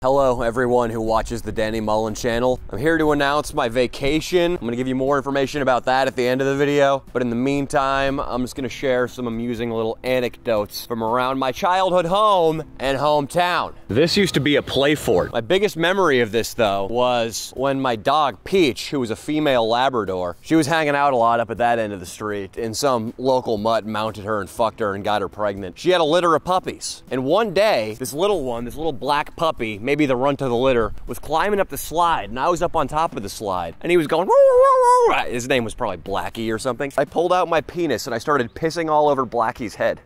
Hello everyone who watches the Danny Mullen channel. I'm here to announce my vacation. I'm gonna give you more information about that at the end of the video. But in the meantime, I'm just gonna share some amusing little anecdotes from around my childhood home and hometown. This used to be a play fort. My biggest memory of this though was when my dog Peach, who was a female Labrador, she was hanging out a lot up at that end of the street and some local mutt mounted her and fucked her and got her pregnant. She had a litter of puppies. And one day, this little black puppy, maybe the runt of the litter, was climbing up the slide, and I was up on top of the slide, and he was going, woo, woo, woo. His name was probably Blackie or something. I pulled out my penis and I started pissing all over Blackie's head.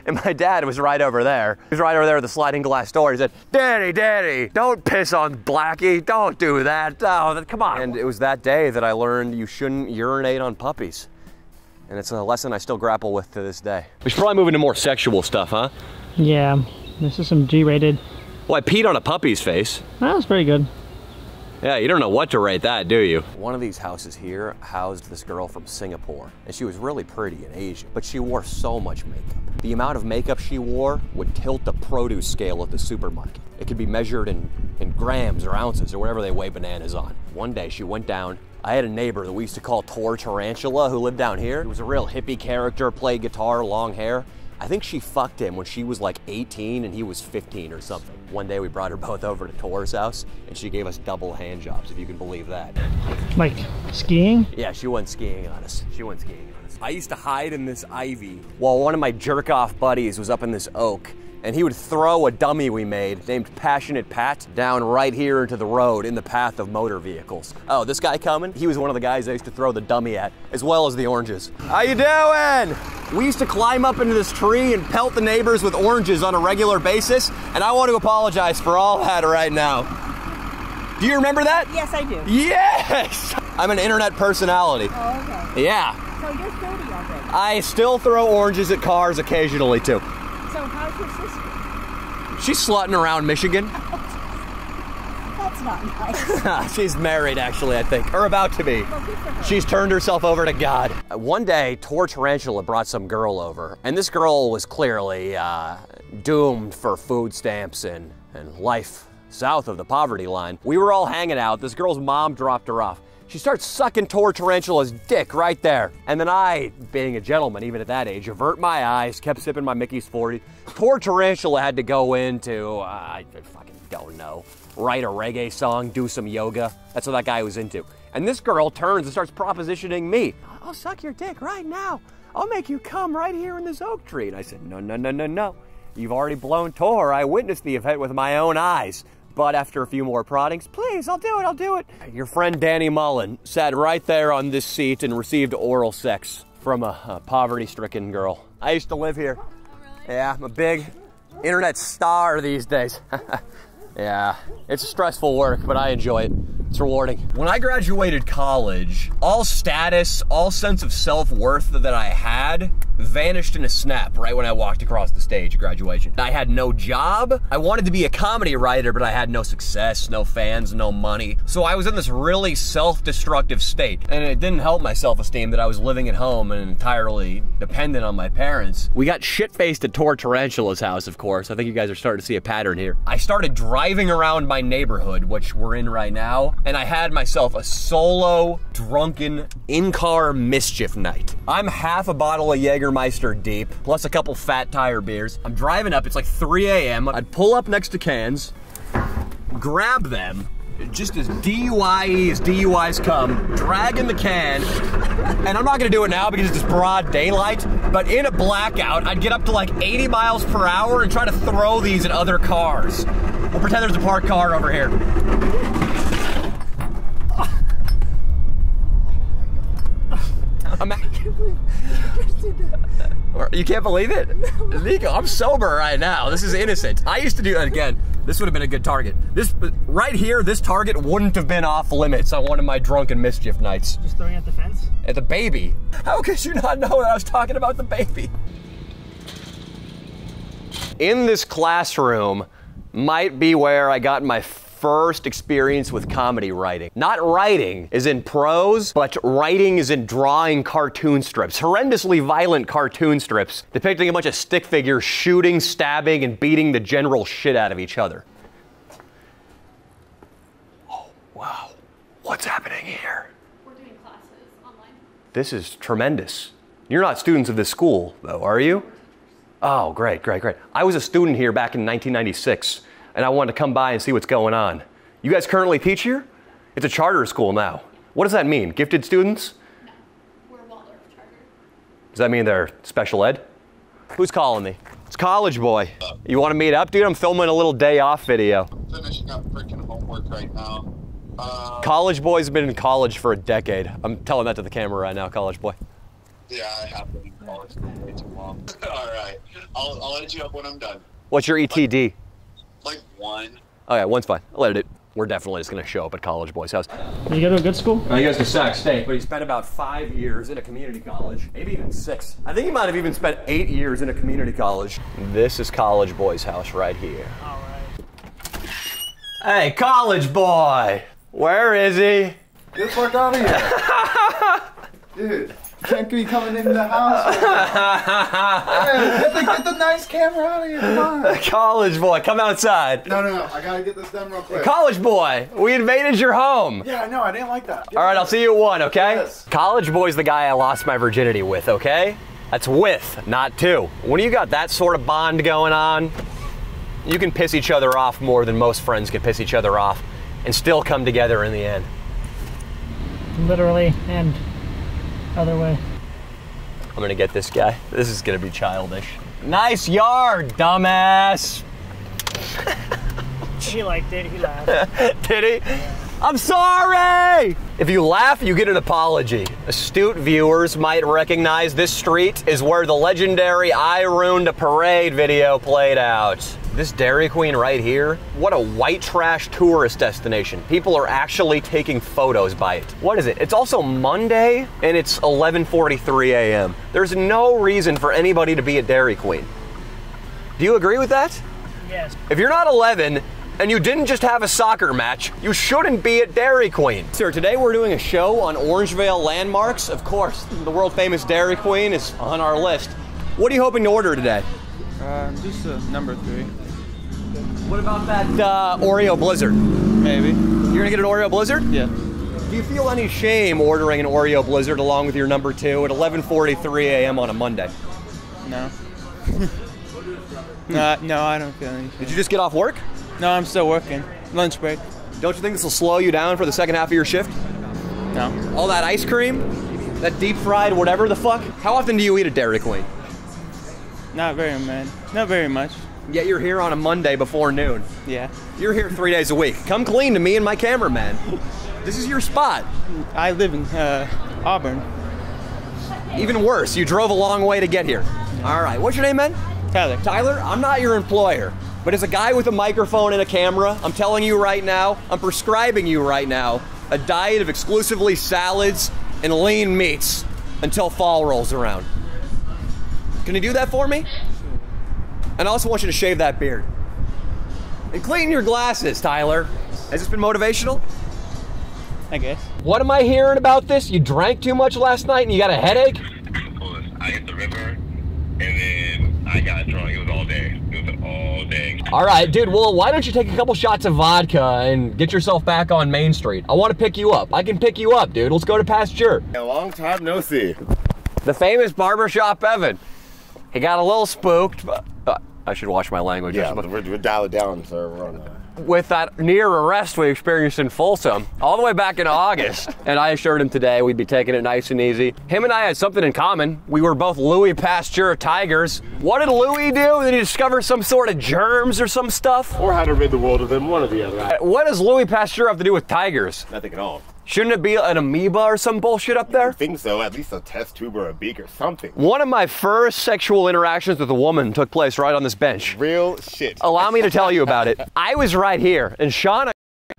And my dad was right over there. He was right over there at the sliding glass door. He said, Daddy, don't piss on Blackie. Don't do that. Oh, come on. And it was that day that I learned you shouldn't urinate on puppies. And it's a lesson I still grapple with to this day. We should probably move into more sexual stuff, huh? Yeah, this is some G-rated. Well, I peed on a puppy's face. That was pretty good. Yeah, you don't know what to rate that, do you? One of these houses here housed this girl from Singapore, and she was really pretty and Asian, but she wore so much makeup. The amount of makeup she wore would tilt the produce scale at the supermarket. It could be measured in grams or ounces or whatever they weigh bananas on. One day she went down. I had a neighbor that we used to call Tor Tarantula who lived down here. He was a real hippie character, played guitar, long hair. I think she fucked him when she was like 18 and he was 15 or something. One day we brought her both over to Tor's house and she gave us double hand jobs, if you can believe that. Like skiing? Yeah, she went skiing on us. I used to hide in this ivy while one of my jerk-off buddies was up in this oak, and he would throw a dummy we made named Passionate Pat down right here into the road in the path of motor vehicles. Oh, this guy coming? He was one of the guys I used to throw the dummy at, as well as the oranges. How you doing? We used to climb up into this tree and pelt the neighbors with oranges on a regular basis, and I want to apologize for all that right now. Do you remember that? Yes, I do. Yes! I'm an internet personality. Oh, okay. Yeah. So you're 30 already. I still throw oranges at cars occasionally, too. So how's your sister? She's slutting around Michigan. That's not nice. She's married, actually, I think. Or about to be. Well, good for her. She's turned herself over to God. One day, Tor Tarantula brought some girl over, and this girl was clearly doomed for food stamps and life south of the poverty line. We were all hanging out. This girl's mom dropped her off. She starts sucking Tor Tarantula's dick right there. And then I, being a gentleman, even at that age, avert my eyes, kept sipping my Mickey's 40. Tor Tarantula had to go into, I fucking don't know, write a reggae song, do some yoga. That's what that guy was into. And this girl turns and starts propositioning me. I'll suck your dick right now. I'll make you come right here in this oak tree. And I said, no. You've already blown Tor. I witnessed the event with my own eyes. But after a few more proddings, please, I'll do it. Your friend Danny Mullen sat right there on this seat and received oral sex from a poverty-stricken girl. I used to live here. Oh, really? Yeah, I'm a big internet star these days. Yeah, it's stressful work, but I enjoy it. It's rewarding. When I graduated college, all status, all sense of self-worth that I had vanished in a snap right when I walked across the stage at graduation. I had no job. I wanted to be a comedy writer, but I had no success, no fans, no money. So I was in this really self-destructive state, and it didn't help my self-esteem that I was living at home and entirely dependent on my parents. We got shit-faced at Tor Tarantula's house, of course. I think you guys are starting to see a pattern here. I started driving around my neighborhood, which we're in right now, and I had myself a solo, drunken, in-car mischief night. I'm half a bottle of Jägermeister deep, plus a couple fat tire beers. I'm driving up, it's like 3 a.m. I'd pull up next to cans, grab them, just as DUIs come, dragging the can, and I'm not gonna do it now because it's broad daylight, but in a blackout, I'd get up to like 80 miles per hour and try to throw these at other cars. We'll pretend there's a parked car over here. You can't believe it? No. Nico, I'm sober right now. This is innocent. I used to do that again. This would have been a good target. This, right here, this target wouldn't have been off limits on one of my drunken mischief nights. Just throwing at the fence? At the baby. How could you not know that I was talking about the baby? In this classroom might be where I got my first experience with comedy writing. Not writing is in prose, but writing is in drawing cartoon strips. Horrendously violent cartoon strips depicting a bunch of stick figures shooting, stabbing, and beating the general shit out of each other. What's happening here? We're doing classes online. This is tremendous. You're not students of this school, though, are you? Oh, great, great, great. I was a student here back in 1996, and I wanted to come by and see what's going on. You guys currently teach here? It's a charter school now. What does that mean? Gifted students? No, we're Waldorf charter. Does that mean they're special ed? Who's calling me? It's College Boy. You want to meet up, dude? I'm filming a little day off video. Finishing up freaking homework right now. College Boy's been in college for a decade. I'm telling that to the camera right now, College Boy. Yeah, I have been in college for way too long. All right, I'll hit you up when I'm done. What's your ETD? Like 1. Okay, one's fine. I'll edit it. We're definitely just going to show up at College Boy's house. You go to a good school? He goes to Sac State, but he spent about 5 years in a community college, maybe even 6. I think he might have even spent 8 years in a community college. This is College Boy's house right here. All right. Hey, College Boy! Where is he? Get the fuck out of here. Dude, you can't be coming into the house. Hey, get the nice camera out of here, come on. College Boy, come outside. No, I gotta get this done real quick. College Boy, we invaded your home. Yeah, I know, I didn't like that. All right, I'll see you at 1, okay? Yes. College Boy's the guy I lost my virginity with, okay? That's with, not to. When you got that sort of bond going on, you can piss each other off more than most friends can piss each other off and still come together in the end. Literally and other way. I'm gonna get this guy. This is gonna be childish. Nice yard, dumbass. He liked it, he laughed. Did he? I'm sorry! If you laugh, you get an apology. Astute viewers might recognize this street is where the legendary I Ruined a Parade video played out. This Dairy Queen right here, what a white trash tourist destination. People are actually taking photos by it. What is it? It's also Monday, and it's 11:43 a.m. There's no reason for anybody to be at Dairy Queen. Do you agree with that? Yes. If you're not 11, and you didn't just have a soccer match, you shouldn't be at Dairy Queen. Sir, today we're doing a show on Orangevale landmarks. Of course, the world famous Dairy Queen is on our list. What are you hoping to order today? Just number 3. What about that Oreo Blizzard? Maybe. You're gonna get an Oreo Blizzard? Yeah. Do you feel any shame ordering an Oreo Blizzard along with your number 2 at 11:43 a.m. on a Monday? No. No, I don't feel anything. Did you just get off work? No, I'm still working. Lunch break. Don't you think this will slow you down for the second half of your shift? No. All that ice cream? That deep fried whatever the fuck? How often do you eat at Dairy Queen? Not very, man. Not very much. Yet you're here on a Monday before noon. Yeah. You're here 3 days a week. Come clean to me and my cameraman. This is your spot. I live in Auburn. Even worse, you drove a long way to get here. All right, what's your name, man? Tyler. Tyler, I'm not your employer, but as a guy with a microphone and a camera, I'm telling you right now, I'm prescribing you right now, a diet of exclusively salads and lean meats until fall rolls around. Can you do that for me? And I also want you to shave that beard. And clean your glasses, Tyler. Has this been motivational? I guess. What am I hearing about this? You drank too much last night and you got a headache? I hit the river, and then I got drunk. It was all day. It was all day. All right, dude, well, why don't you take a couple shots of vodka and get yourself back on Main Street? I want to pick you up. I can pick you up, dude. Let's go to Pasteur. A long time no see. The famous barbershop Evan. He got a little spooked, but I should watch my language. Yeah, we're dialed down, sir. We're on With that near arrest we experienced in Folsom, all the way back in August. And I assured him today we'd be taking it nice and easy. Him and I had something in common. We were both Louis Pasteur tigers. What did Louis do? Did he discover some sort of germs or some stuff? Or how to rid the world of them, one or the other. What does Louis Pasteur have to do with tigers? Nothing at all. Shouldn't it be an amoeba or some bullshit up there? I think so, at least a test tube or a beak or something. One of my first sexual interactions with a woman took place right on this bench. Real shit. Allow me to tell you about it. I was right here, and Shauna,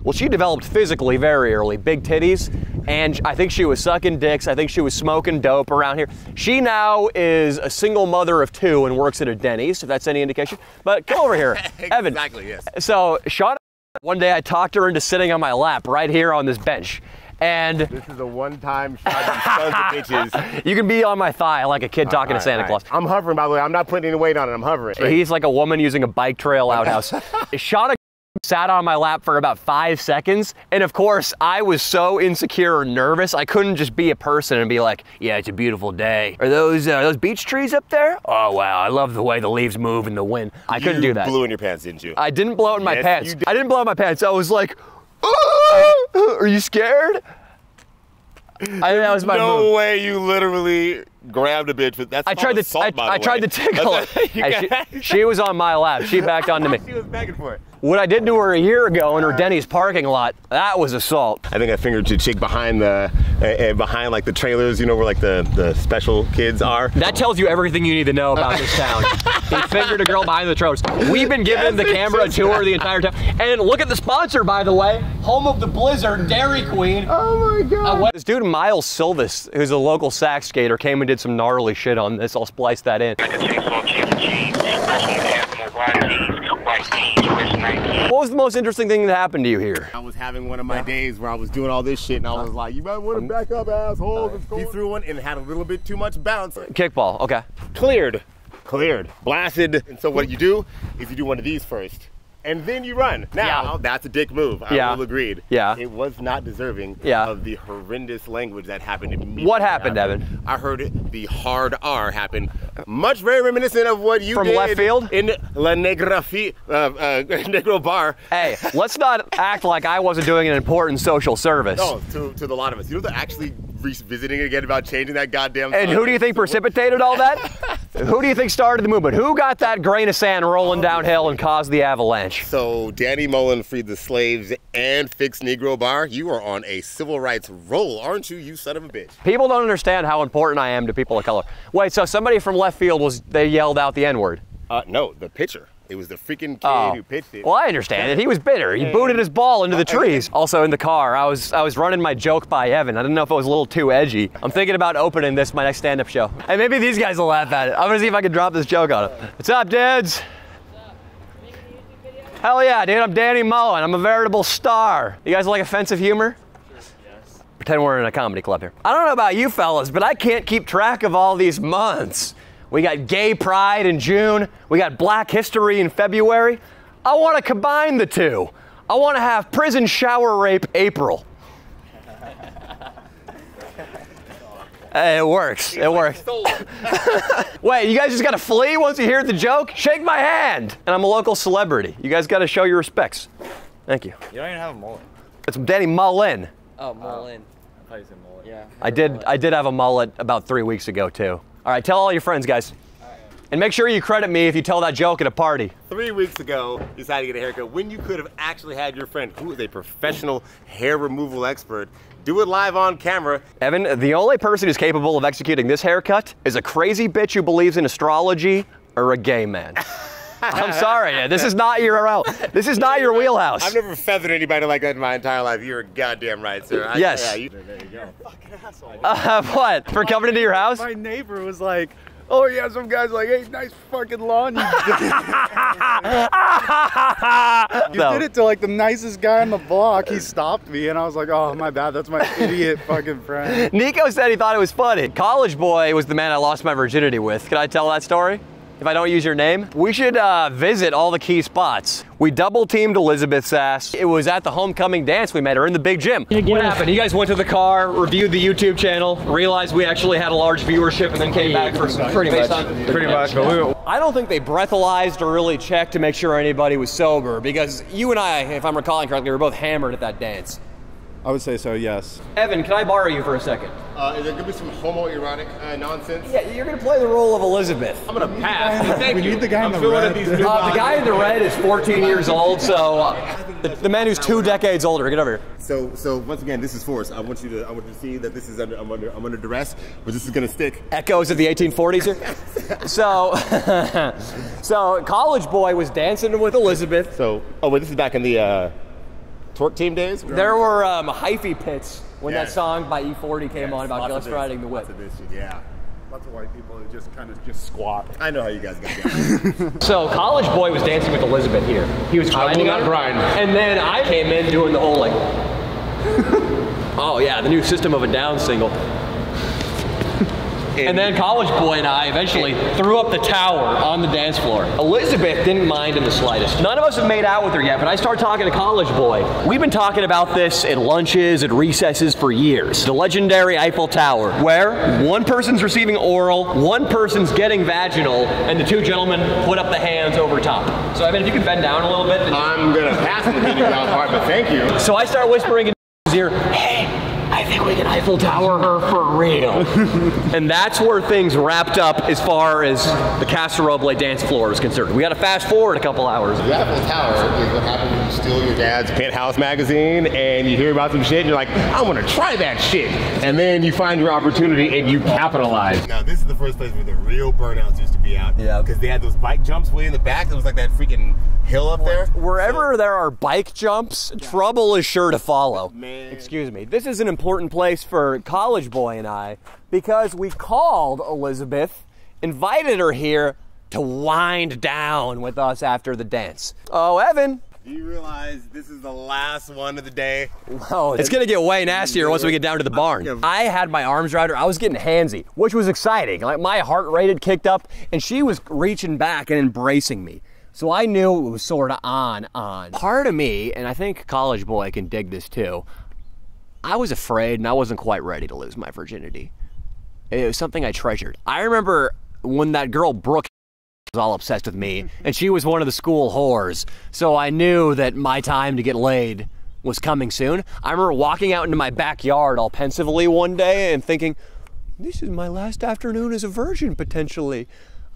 well, she developed physically very early, big titties, and I think she was sucking dicks. I think she was smoking dope around here. She now is a single mother of 2 and works at a Denny's, if that's any indication. But come over here, Evan. Exactly, yes. So Shauna, one day I talked her into sitting on my lap right here on this bench. And This is a one-time shot, you sons of bitches. you can be on my thigh like a kid talking to Santa Claus. I'm hovering, by the way. I'm not putting any weight on it. I'm hovering. He's like a woman using a bike trail outhouse. Shauna sat on my lap for about 5 seconds. And of course, I was so insecure or nervous, I couldn't just be a person and be like, yeah, it's a beautiful day. Are those beech trees up there? Oh, wow, I love the way the leaves move in the wind. I couldn't do that. You blew in your pants, didn't you? I didn't blow it in my Yes, pants. you did. I didn't blow it in my pants. I was like, "Ah, are you scared? That was my move. No way you literally grabbed a bitch with that's I tried to tickle her. Hey, she was on my lap. She backed onto me. She was begging for it. What I did to her a year ago in her Denny's parking lot, that was assault. I think I fingered your chick behind behind like the trailers, you know, where like the special kids are. That tells you everything you need to know about this town. He fingered a girl behind the trailers. We've been giving the camera a tour the entire time. And look at the sponsor, by the way. Home of the Blizzard, Dairy Queen. Oh my God. This dude, Miles Silvis, who's a local sax skater, came and did some gnarly shit on this. I'll splice that in. What was the most interesting thing that happened to you here? I was having one of my days where I was doing all this shit and I was like, you might want to back up, asshole. He threw one and had a little bit too much bounce. Kickball, okay. Cleared, blasted. And so what you do is you do one of these first. And then you run. Now, that's a dick move. I will agree. Yeah. It was not deserving of the horrendous language that happened immediately. What happened, Evan? I heard the hard R happen. Much very reminiscent of what you From did left field? in La Negro Bar. Hey, let's not act like I wasn't doing an important social service. No, to the lot of us. You know, they're actually revisiting again about changing that goddamn And who do you think precipitated all that? Who do you think started the movement? Who got that grain of sand rolling downhill and caused the avalanche? So Danny Mullen freed the slaves and fixed Negro Bar. You are on a civil rights roll, aren't you, you son of a bitch? People don't understand how important I am to people of color. Wait, so somebody from left field they yelled out the N-word? No, the pitcher. It was the freaking kid who pitched it. Well, I understand it. He was bitter. He booted his ball into the trees. Also in the car, I was running my joke by Evan. I didn't know if it was a little too edgy. I'm thinking about opening this, my next stand-up show. And maybe these guys will laugh at it. I'm gonna see if I can drop this joke on it. What's up, dudes? Hell yeah, dude, I'm Danny Mullen. I'm a veritable star. You guys like offensive humor? Yes. Pretend we're in a comedy club here. I don't know about you fellas, but I can't keep track of all these months. We got Gay Pride in June. We got Black History in February. I want to combine the two. I want to have Prison Shower Rape April. Hey, it works. It works. Wait, you guys just got to flee once you hear the joke? Shake my hand. And I'm a local celebrity. You guys got to show your respects. Thank you. You don't even have a mullet. It's Danny Mullen. Oh, Mullen. I thought you said mullet. Yeah. I did have a mullet about 3 weeks ago too. All right, tell all your friends, guys. And make sure you credit me if you tell that joke at a party. 3 weeks ago, you decided to get a haircut when you could have actually had your friend, who is a professional hair removal expert, do it live on camera. Evan, the only person who's capable of executing this haircut is a crazy bitch who believes in astrology or a gay man. I'm sorry, this is not your wheelhouse. I've never feathered anybody like that in my entire life. You're goddamn right, sir. Yes. There you go. Fucking asshole. What? For coming into your house? My neighbor was like, oh yeah, some guy's like, hey, nice fucking lawn. You did it to like the nicest guy on the block. He stopped me and I was like, oh my bad, that's my idiot fucking friend. Nico said he thought it was funny. College Boy was the man I lost my virginity with. Can I tell that story? If I don't use your name? We should visit all the key spots. We double teamed Elizabeth's ass. It was at the homecoming dance we met her in the big gym. What happened? You guys went to the car, reviewed the YouTube channel, realized we actually had a large viewership, and then came back for some pretty much. I don't think they breathalyzed or really checked to make sure anybody was sober, because you and I, if I'm recalling correctly, were both hammered at that dance. I would say so, yes. Evan, can I borrow you for a second? Is there gonna be some homoerotic nonsense? Yeah, you're gonna play the role of Elizabeth. I'm gonna pass. Thank We you. need the guy in I'm the feeling red. these new The guy in the vibes. red is 14 years old, so the man who's 2 decades older. Get over here. So once again, this is force. I want you to see that this is I'm under duress, but this is gonna stick. Echoes of the 1840s here. So College Boy was dancing with Elizabeth. So wait, this is back in the Torque Team days. There were hyphy pits when that Yes. song by E40 came on about Lots Gus of riding the whip. Lots of this shit, yeah. Lots of white people who just kind of just squat. I know how you guys got down. So College Boy was dancing with Elizabeth here. He was grinding on her. And then I came in doing the whole like, oh yeah, the new System of a Down single. And then College Boy and I eventually threw up the tower on the dance floor. Elizabeth didn't mind in the slightest. None of us have made out with her yet, but I started talking to College Boy. We've been talking about this at lunches, at recesses for years. The legendary Eiffel Tower, where one person's receiving oral, one person's getting vaginal, and the two gentlemen put up the hands over top. So, Evan, if you could bend down a little bit. I'm gonna pass the bending down part, but thank you. So I start whispering in his ear, hey, I think we can Eiffel Tower her for real. And that's where things wrapped up as far as the Casa Roble dance floor is concerned. We got to fast forward a couple hours. The Eiffel Tower is what happens when you steal your dad's penthouse magazine and you hear about some shit and you're like, I want to try that shit. And then you find your opportunity and you capitalize. Now this is the first place where the real burnouts used to be out. Yeah. Because they had those bike jumps way in the back. It was like that freaking hill up there. Wherever there are bike jumps, trouble is sure to follow. Man. Excuse me. This is an important place for College Boy and I because we called Elizabeth, invited her here to wind down with us after the dance. Oh, Evan. Do you realize this is the last one of the day? Oh, it's gonna get way nastier once we get down to the barn. I had my arms around her. I was getting handsy, which was exciting. Like my heart rate had kicked up and she was reaching back and embracing me. So I knew it was sort of on. Part of me, and I think College Boy can dig this too, I was afraid and I wasn't quite ready to lose my virginity. It was something I treasured. I remember when that girl Brooke was all obsessed with me, and she was one of the school whores, so I knew that my time to get laid was coming soon. I remember walking out into my backyard all pensively one day and thinking, this is my last afternoon as a virgin, potentially.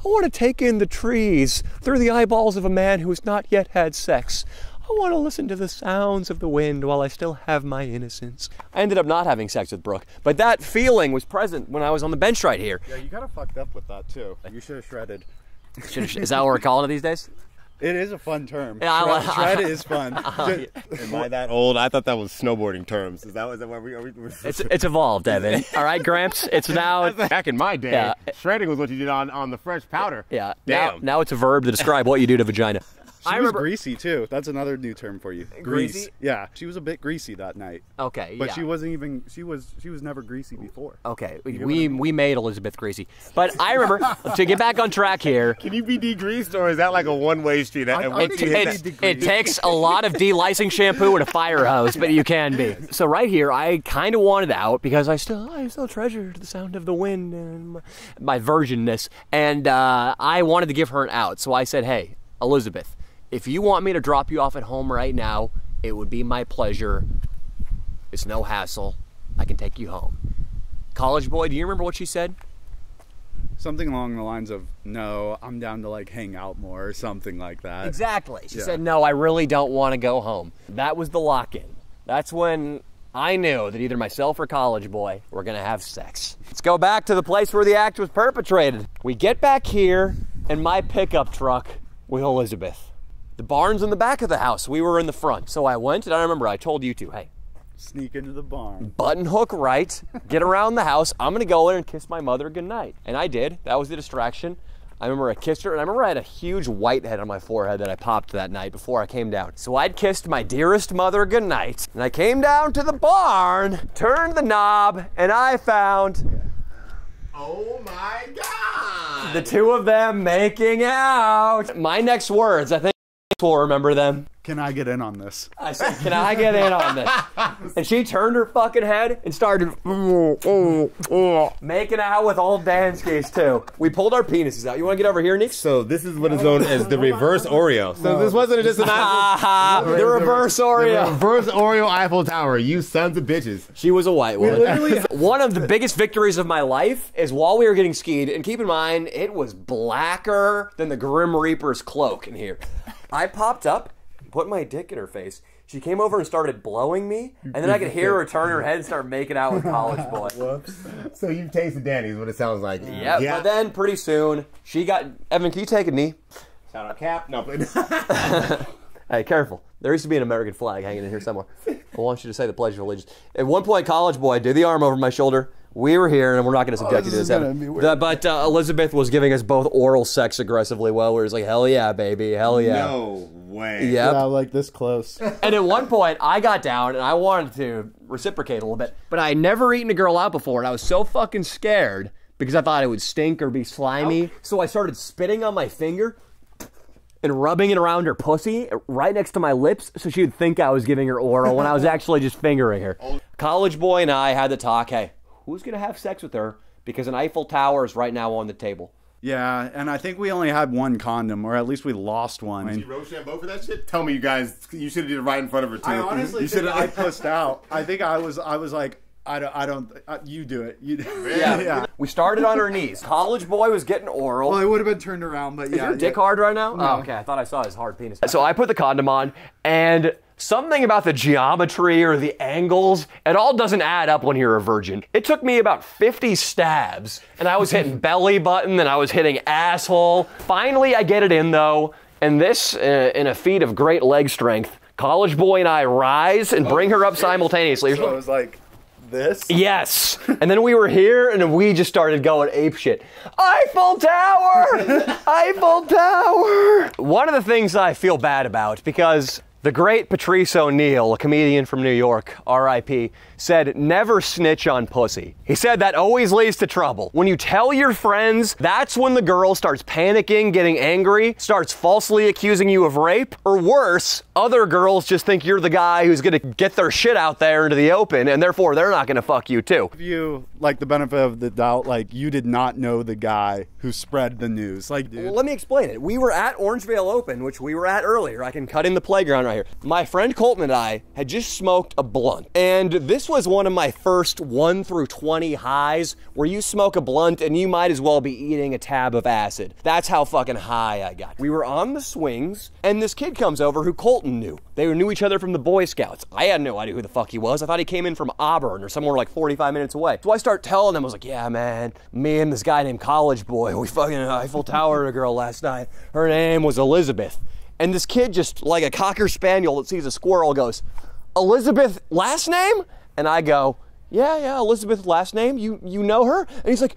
I want to take in the trees through the eyeballs of a man who has not yet had sex. I want to listen to the sounds of the wind while I still have my innocence. I ended up not having sex with Brooke, but that feeling was present when I was on the bench right here. Yeah, you kind of fucked up with that too. You should have shredded. Is that what we're calling it these days? It is a fun term. Yeah, shred is fun. Am I that old? I thought that was snowboarding terms. Is that why we It's evolved, Evan. All right, Gramps. It's now. Back in my day, shredding was what you did on the fresh powder. Yeah. Damn. Now it's a verb to describe what you do to vagina. I remember greasy too. That's another new term for you. Greasy? Yeah, she was a bit greasy that night. Okay, but she wasn't even. She was never greasy before. Okay, we made Elizabeth greasy. But I remember to get back on track here. Can you be degreased, or is that like a one-way street? It takes a lot of de-licing shampoo and a fire hose, but you can be. So right here, I kind of wanted out because I still treasure the sound of the wind and my virginness, and I wanted to give her an out. So I said, hey, Elizabeth, if you want me to drop you off at home right now, it would be my pleasure. It's no hassle. I can take you home. College Boy, do you remember what she said? Something along the lines of, no, I'm down to like hang out more or something like that. Exactly. She said, no, I really don't want to go home. That was the lock-in. That's when I knew that either myself or College Boy were going to have sex. Let's go back to the place where the act was perpetrated. We get back here in my pickup truck with Elizabeth. The barn's in the back of the house. We were in the front. So I went, and I remember I told you two, hey, sneak into the barn. Button hook right, get around the house. I'm gonna go in and kiss my mother goodnight. And I did. That was the distraction. I remember I kissed her, and I remember I had a huge whitehead on my forehead that I popped that night before I came down. So I'd kissed my dearest mother goodnight, and I came down to the barn, turned the knob, and I found... Oh my God! The two of them making out. My next words, I think will remember them. Can I get in on this? I said, can I get in on this? And she turned her fucking head and started making out with old Danskis too. We pulled our penises out. You want to get over here, Nick? So this is what is known as the reverse Oreo. So this wasn't just an Eiffel. The reverse Oreo. The reverse Oreo Eiffel Tower. You sons of bitches. She was a white one. One of the biggest victories of my life is while we were getting skied, and keep in mind, it was blacker than the Grim Reaper's cloak in here. I popped up, put my dick in her face. She came over and started blowing me, and then I could hear her turn her head and start making out with College Boy. Whoops. So you've tasted Danny's, what it sounds like. Yep, yeah. But then pretty soon, she got... Evan, can you take a knee? Shout out Cap. No, but... Hey, careful. There used to be an American flag hanging in here somewhere. I want you to say the Pledge of Allegiance. At one point, College Boy did the arm over my shoulder. We were here, and we're not going to subject you to this. But Elizabeth was giving us both oral sex aggressively well. We were like, hell yeah, baby, hell yeah. No way. Yep. Yeah, like this close. And at one point, I got down, and I wanted to reciprocate a little bit. But I had never eaten a girl out before, and I was so fucking scared because I thought it would stink or be slimy. So I started spitting on my finger and rubbing it around her pussy right next to my lips so she would think I was giving her oral when I was actually just fingering her. College boy and I had to talk, hey, who's gonna have sex with her? Because an Eiffel Tower is right now on the table. Yeah, and I think we only had one condom, or at least we lost one. Did you Rochambeau for that shit? Tell me, you guys, you should have did it right in front of her too. I honestly think I pussed out. I think I was like, I don't, you do it. You yeah. We started on her knees. College boy was getting oral. Well, it would have been turned around, but yeah. Is your dick hard right now? No. Oh, okay. I thought I saw his hard penis. So I put the condom on, and something about the geometry or the angles, it all doesn't add up when you're a virgin. It took me about 50 stabs, and I was hitting belly button, and I was hitting asshole. Finally, I get it in, though, and this, in a feat of great leg strength, college boy and I rise and bring her up simultaneously. So it was like this? Yes. And then we were here, and we just started going apeshit. Eiffel Tower! Eiffel Tower! One of the things I feel bad about, because the great Patrice O'Neal, a comedian from New York, R.I.P., said, never snitch on pussy. He said that always leads to trouble. When you tell your friends, that's when the girl starts panicking, getting angry, starts falsely accusing you of rape, or worse, other girls just think you're the guy who's gonna get their shit out there into the open, and therefore they're not gonna fuck you too. If you, like, the benefit of the doubt, like, you did not know the guy who spread the news. Like, dude. Well, let me explain it. We were at Orangevale Open, which we were at earlier. I can cut in the playground right here. My friend Colton and I had just smoked a blunt, and this was one of my first 1 through 20 highs where you smoke a blunt and you might as well be eating a tab of acid. That's how fucking high I got. We were on the swings, and this kid comes over who Colton knew. They knew each other from the Boy Scouts. I had no idea who the fuck he was. I thought he came in from Auburn or somewhere like 45 minutes away. So I start telling him, I was like, yeah, man, me and this guy named College Boy, we fucking Eiffel Tower a girl last night. Her name was Elizabeth. And this kid, just like a Cocker Spaniel that sees a squirrel, goes, Elizabeth last name? And I go, yeah, Elizabeth last name, you know her? And he's like,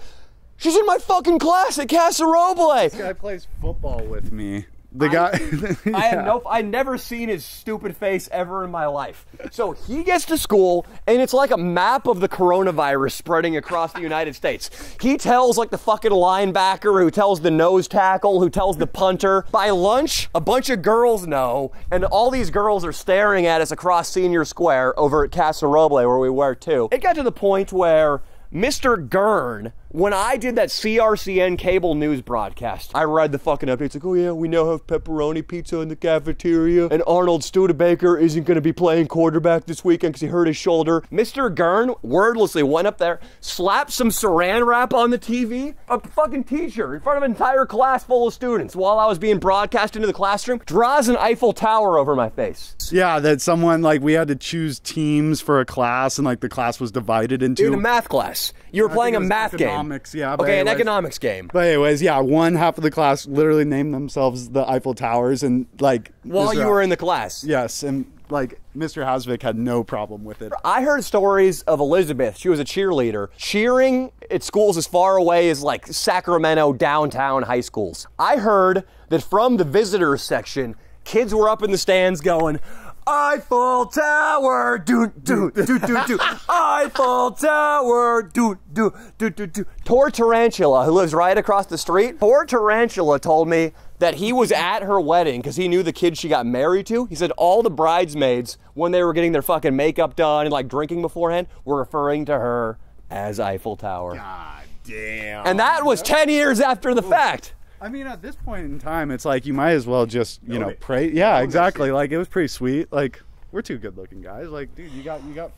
she's in my fucking class at Casa Roble. This guy plays football with me. The guy. Yeah. I'd never seen his stupid face ever in my life. So he gets to school, and it's like a map of the coronavirus spreading across the United States. He tells like the fucking linebacker, who tells the nose tackle, who tells the punter. By lunch, a bunch of girls know, and all these girls are staring at us across Senior Square over at Casa Roble, where we were too. It got to the point where Mr. Gurn, when I did that CRCN cable news broadcast, I read the fucking updates like, oh yeah, we now have pepperoni pizza in the cafeteria, and Arnold Studebaker isn't going to be playing quarterback this weekend because he hurt his shoulder. Mr. Gurn wordlessly went up there, slapped some saran wrap on the TV, a fucking teacher in front of an entire class full of students while I was being broadcast into the classroom, draws an Eiffel Tower over my face. Yeah, that someone, like, we had to choose teams for a class, and like the class was divided into... Dude, a math class. You were playing a math game. Yeah, okay, an economics game. But anyways, yeah, one half of the class literally named themselves the Eiffel Towers, and like... While you were in the class. Yes, and like Mr. Hasvik had no problem with it. I heard stories of Elizabeth. She was a cheerleader, cheering at schools as far away as like Sacramento downtown high schools. I heard that from the visitors section, kids were up in the stands going, Eiffel Tower, do do do do do. Eiffel Tower, do do do do do. Tor Tarantula, who lives right across the street, Tor Tarantula told me that he was at her wedding because he knew the kid she got married to. He said all the bridesmaids, when they were getting their fucking makeup done and like drinking beforehand, were referring to her as Eiffel Tower. God damn. And that was 10 years after the fact. I mean, at this point in time, it's like you might as well just, you know, pray. Yeah, exactly. Like, it was pretty sweet. Like, we're two good-looking guys. Like, dude, you got fucked.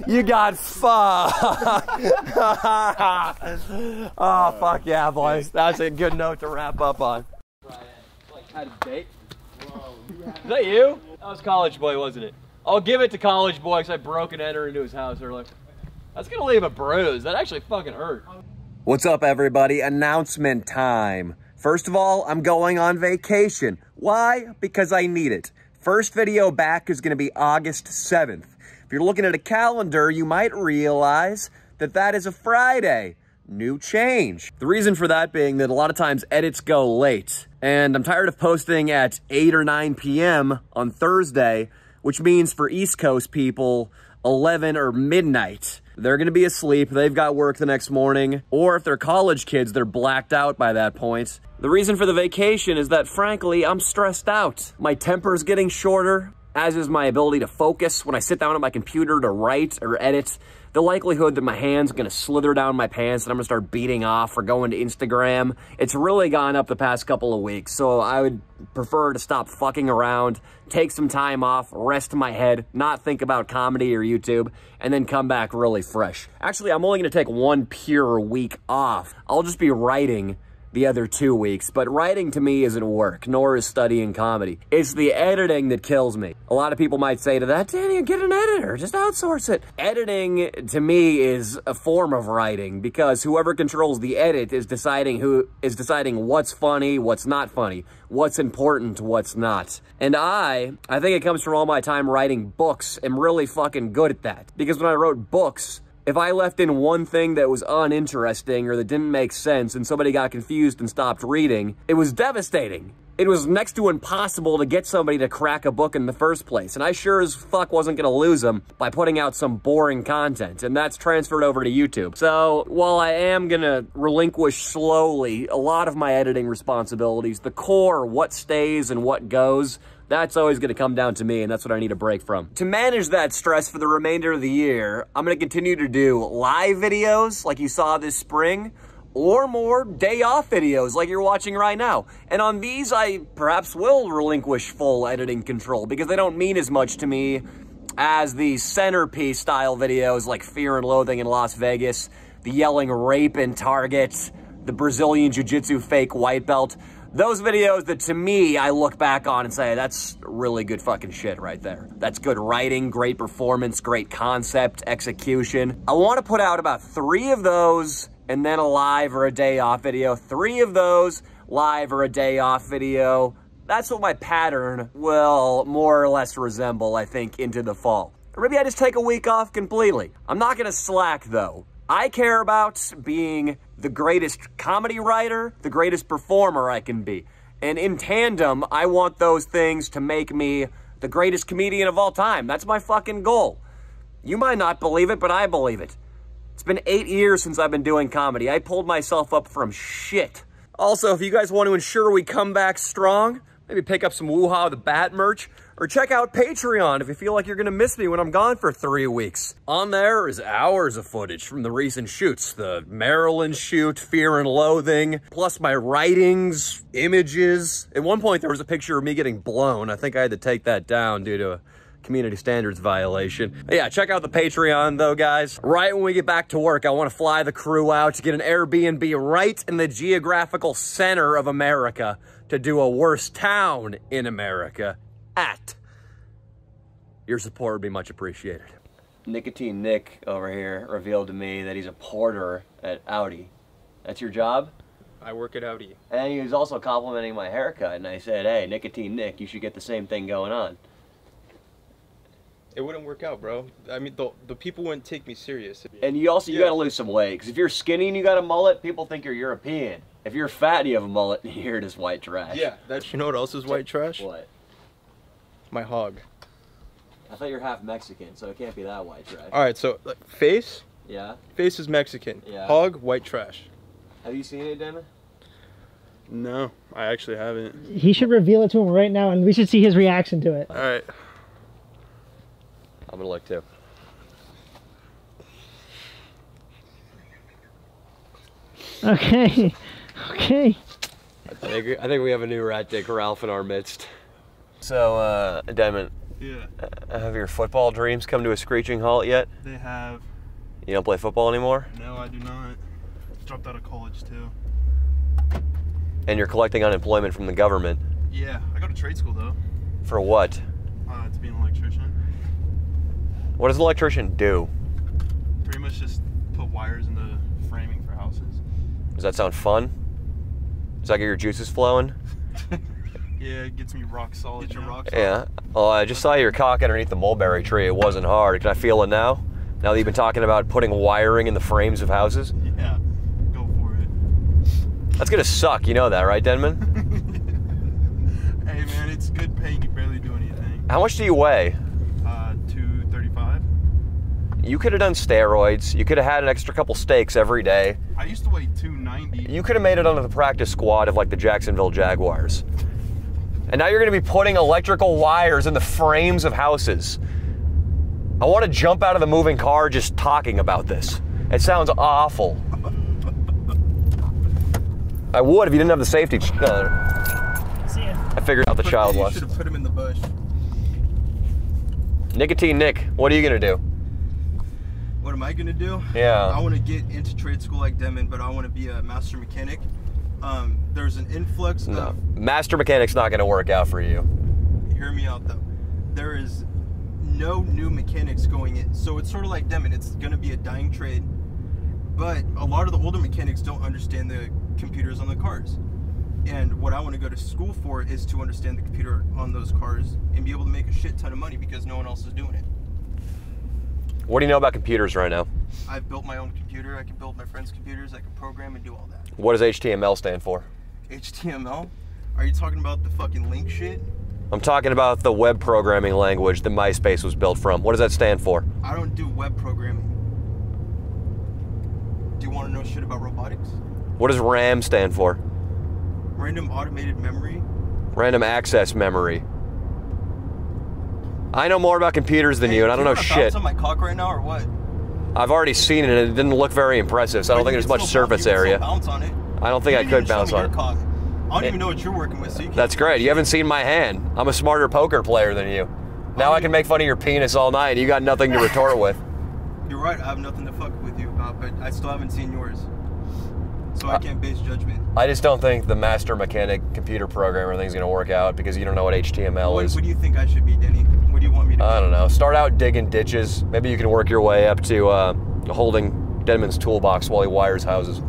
You got fucked. Oh, fuck yeah, boys. That's a good note to wrap up on. Had a date. Is that you? That was College Boy, wasn't it? I'll give it to College Boy because I broke and entered into his house earlier. That's gonna leave a bruise. That actually fucking hurt. What's up, everybody? Announcement time. First of all, I'm going on vacation. Why? Because I need it. First video back is gonna be August 7th. If you're looking at a calendar, you might realize that that is a Friday. New change. The reason for that being that a lot of times edits go late, and I'm tired of posting at 8 or 9 p.m. on Thursday, which means for East Coast people, 11 or midnight. They're gonna be asleep, they've got work the next morning, or if they're college kids, they're blacked out by that point. The reason for the vacation is that, frankly, I'm stressed out. My temper's getting shorter, as is my ability to focus. When I sit down at my computer to write or edit, the likelihood that my hand's gonna slither down my pants and I'm gonna start beating off or going to Instagram, it's really gone up the past couple of weeks. So I would prefer to stop fucking around, take some time off, rest my head, not think about comedy or YouTube, and then come back really fresh. Actually, I'm only gonna take one pure week off. I'll just be writing the other 2 weeks, but writing to me isn't work, nor is studying comedy. It's the editing that kills me. A lot of people might say to that, Danny, get an editor, just outsource it. Editing, to me, is a form of writing, because whoever controls the edit is deciding what's funny, what's not funny, what's important, what's not. And I think it comes from all my time writing books, am really fucking good at that. Because when I wrote books, if I left in one thing that was uninteresting or that didn't make sense and somebody got confused and stopped reading, it was devastating. It was next to impossible to get somebody to crack a book in the first place. And I sure as fuck wasn't gonna lose them by putting out some boring content. And that's transferred over to YouTube. So while I am gonna relinquish slowly a lot of my editing responsibilities, the core, what stays and what goes, that's always gonna come down to me, and that's what I need a break from. To manage that stress for the remainder of the year, I'm gonna continue to do live videos like you saw this spring, or more day off videos like you're watching right now. And on these, I perhaps will relinquish full editing control because they don't mean as much to me as the centerpiece style videos like Fear and Loathing in Las Vegas, the yelling rape in Target, the Brazilian Jiu-Jitsu fake white belt. Those videos that, to me, I look back on and say, that's really good fucking shit right there. That's good writing, great performance, great concept, execution. I want to put out about 3 of those and then a live or a day off video. 3 of those, live or a day off video. That's what my pattern will more or less resemble, I think, into the fall. Or maybe I just take a week off completely. I'm not gonna slack, though. I care about being the greatest comedy writer, the greatest performer I can be. And in tandem, I want those things to make me the greatest comedian of all time. That's my fucking goal. You might not believe it, but I believe it. It's been 8 years since I've been doing comedy. I pulled myself up from shit. Also, if you guys want to ensure we come back strong, maybe pick up some Woo-Ha the Bat merch, or check out Patreon if you feel like you're gonna miss me when I'm gone for 3 weeks. On there is hours of footage from the recent shoots. The Maryland shoot, Fear and Loathing, plus my writings, images. At one point there was a picture of me getting blown. I think I had to take that down due to a community standards violation. But yeah, check out the Patreon though, guys. Right when we get back to work, I want to fly the crew out to get an Airbnb right in the geographical center of America to do a worst town in America at. Your support would be much appreciated. Nicotine Nick over here revealed to me that he's a porter at Audi. That's your job? I work at Audi. And he was also complimenting my haircut, and I said, hey, Nicotine Nick, you should get the same thing going on. It wouldn't work out, bro. I mean, the people wouldn't take me serious. And you also, you gotta lose some weight, because if you're skinny and you got a mullet, people think you're European. If you're fat and you have a mullet, you're just white trash. Yeah, that's, you know what else is white trash? What? My hog. I thought you're half Mexican, so it can't be that white trash. Alright, so, like, face? Yeah? Face is Mexican. Yeah. Hog, white trash. Have you seen it, Damon? No, I actually haven't. He should reveal it to him right now, and we should see his reaction to it. Alright. I'm gonna look too. Okay. Okay. I think we have a new rat dick Ralph in our midst. So, Damon. Yeah. Have your football dreams come to a screeching halt yet? They have. You don't play football anymore? No, I do not. Dropped out of college too. And you're collecting unemployment from the government? Yeah, I go to trade school though. For what? To be an electrician. What does an electrician do? Pretty much just put wires in the framing for houses. Does that sound fun? Does that get your juices flowing? Yeah, it gets me rock solid. Get your rock solid. Yeah. Well, I just saw your cock underneath the mulberry tree. It wasn't hard. Can I feel it now? Now that you've been talking about putting wiring in the frames of houses? Yeah, go for it. That's gonna suck. You know that, right, Denman? Hey man, it's good pay. You can barely do anything. How much do you weigh? 235. You could have done steroids. You could have had an extra couple steaks every day. I used to weigh 290. You could have made it onto the practice squad of like the Jacksonville Jaguars. And now you're gonna be putting electrical wires in the frames of houses. I want to jump out of the moving car just talking about this. It sounds awful. I would if you didn't have the safety. See ya. I figured out the child You was. should have put him in the bush. Nicotine Nick, what are you gonna do? What am I gonna do? Yeah. I want to get into trade school like Demon, but I want to be a master mechanic. There's an influx No. of... Master mechanic's not gonna work out for you. Hear me out though. There is no new mechanics going in. So it's sort of like Demon. It's gonna be a dying trade. But a lot of the older mechanics don't understand the computers on the cars. And what I want to go to school for is to understand the computer on those cars and be able to make a shit ton of money because no one else is doing it. What do you know about computers right now? I've built my own computer. I can build my friends' computers. I can program and do all that. What does HTML stand for? HTML? Are you talking about the fucking link shit? I'm talking about the web programming language that MySpace was built from. What does that stand for? I don't do web programming. Do you want to know shit about robotics? What does RAM stand for? Random automated memory? Random access memory. I know more about computers than you, and I don't know Do you shit. wanna bounce on my cock right now or what? I've already seen it, and it didn't look very impressive, so I don't think there's much surface area. Bounce on it. I don't think I could bounce on it. Cock. I don't even know what you're working with, so you can't. That's great. You haven't seen my hand. I'm a smarter poker player than you. Now I can make fun of your penis all night. You got nothing to retort with. You're right. I have nothing to fuck with you about, but I still haven't seen yours, so I can't base judgment. I just don't think the master mechanic computer programmer thing's gonna work out because you don't know what HTML is. What do you think I should be, Denny? What do you want me to I don't know. Start out digging ditches. Maybe you can work your way up to holding Denman's toolbox while he wires houses.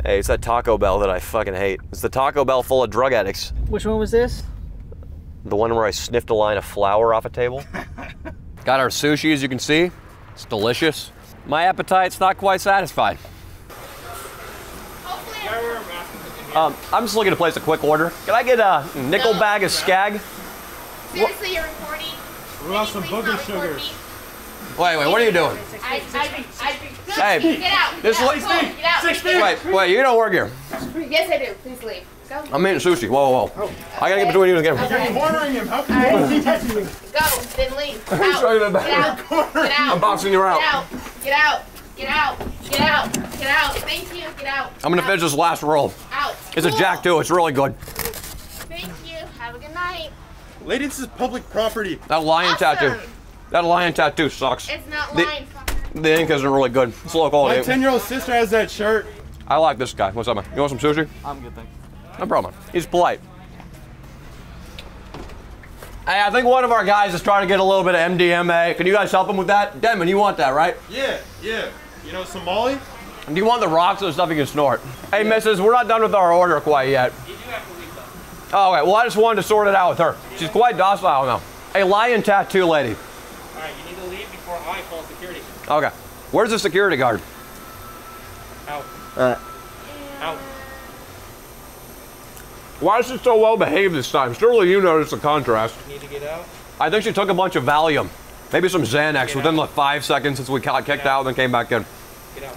Hey, it's that Taco Bell that I fucking hate. It's the Taco Bell full of drug addicts. Which one was this? The one where I sniffed a line of flour off a table. Got our sushi, as you can see. It's delicious. My appetite's not quite satisfied. I'm just looking to place a quick order. Can I get a nickel bag of skag? Seriously, you're recording? What about some booger sugar? Wait, what are you doing? Hey, get out. this Get out. way. Get out. Wait, you don't work here. Yes, I do. Please leave. Go. I'm eating sushi. Whoa. I gotta get between you and the camera. Okay. Cornering him. How can He touching me. Go. Then leave. Show you the Out. back. Get out. Get out. I'm boxing you out. Get out. Get out. Get out. Get out. Thank you. Get out. I'm gonna finish this last roll. Out. It's a Jack too. It's really good. Thank you. Have a good night. Lady, this is public property. That lion Awesome. tattoo. That lion tattoo sucks. It's not The- lying. The ink isn't really good. It's low My quality. 10-year-old sister has that shirt. I like this guy. What's up, man? You want some sushi? I'm good, thanks. No problem. He's polite. Hey, I think one of our guys is trying to get a little bit of MDMA. Can you guys help him with that? Denman, you want that, right? Yeah. You know Somali? Do you want the rocks or the stuff you can snort? Hey, missus, we're not done with our order quite yet. You do have to leave though. Oh, okay. Well, I just wanted to sort it out with her. She's quite docile now. Hey, lion tattoo lady. Alright, you need to leave before I call security. Okay. Where's the security guard? Out. Out. Why is she so well behaved this time? Surely you noticed the contrast. You need to get out. I think she took a bunch of Valium. Maybe some Xanax within like 5 seconds since we got kicked out and then came back in. Get out.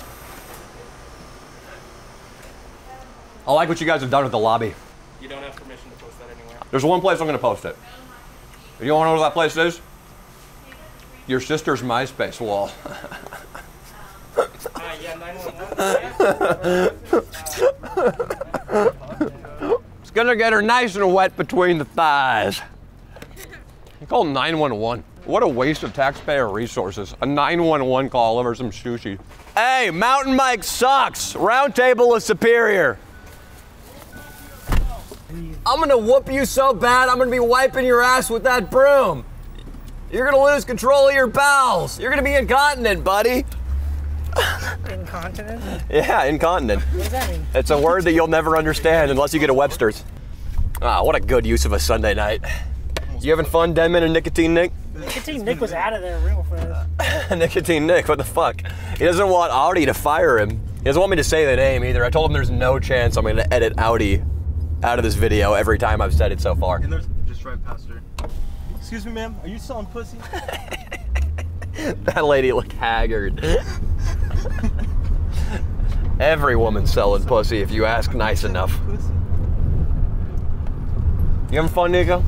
I like what you guys have done with the lobby. You don't have permission to post that anywhere. There's one place I'm going to post it. You want to know what that place is? Your sister's MySpace wall. Yeah, 911. It's going to get her nice and wet between the thighs. You call 911. What a waste of taxpayer resources. A 911 call over some sushi. Hey, Mountain Mike sucks. Round Table is superior. I'm gonna whoop you so bad, I'm gonna be wiping your ass with that broom. You're gonna lose control of your bowels. You're gonna be incontinent, buddy. Incontinent? Yeah, incontinent. What does that mean? It's a word that you'll never understand unless you get a Webster's. Ah, what a good use of a Sunday night. You having fun, Denman and Nicotine Nick? Nicotine Nick was out of there real fast. Nicotine Nick, what the fuck? He doesn't want Audi to fire him. He doesn't want me to say the name either. I told him there's no chance I'm gonna edit Audi out of this video every time I've said it so far. And there's just right past her. Excuse me, ma'am. Are you selling pussy? That lady looked haggard. Every woman's selling pussy if you ask nice enough. You having fun, Nico?